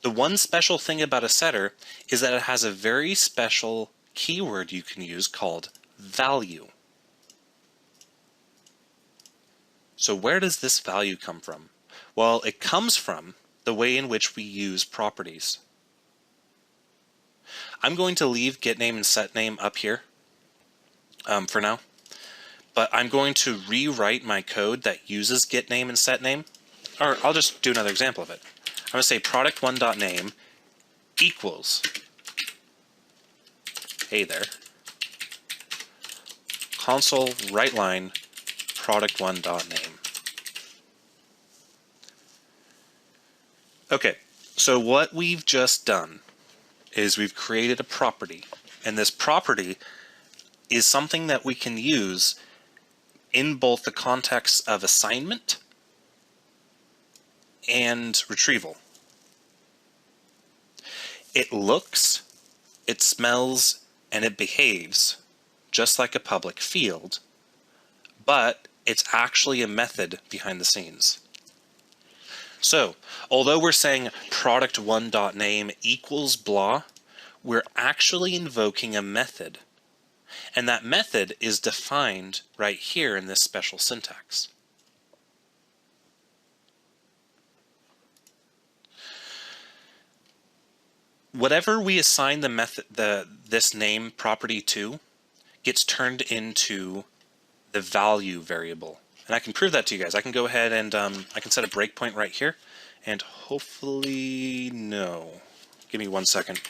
The one special thing about a setter is that it has a very special keyword you can use called value. So where does this value come from? Well, it comes from the way in which we use properties. I'm going to leave getName and setName up here for now, but I'm going to rewrite my code that uses getName and setName, or I'll just do another example of it. I'm going to say product1.name equals, hey there, console write line product1.name. Okay, so what we've just done is we've created a property, and this property is something that we can use in both the context of assignment and retrieval. It looks, it smells, and it behaves just like a public field, but it's actually a method behind the scenes. So, although we're saying product1.name equals blah, we're actually invoking a method. And that method is defined right here in this special syntax. Whatever we assign the method, this name property to, gets turned into the value variable. And I can prove that to you guys. I can go ahead and I can set a breakpoint right here, and hopefully, no. Give me 1 second.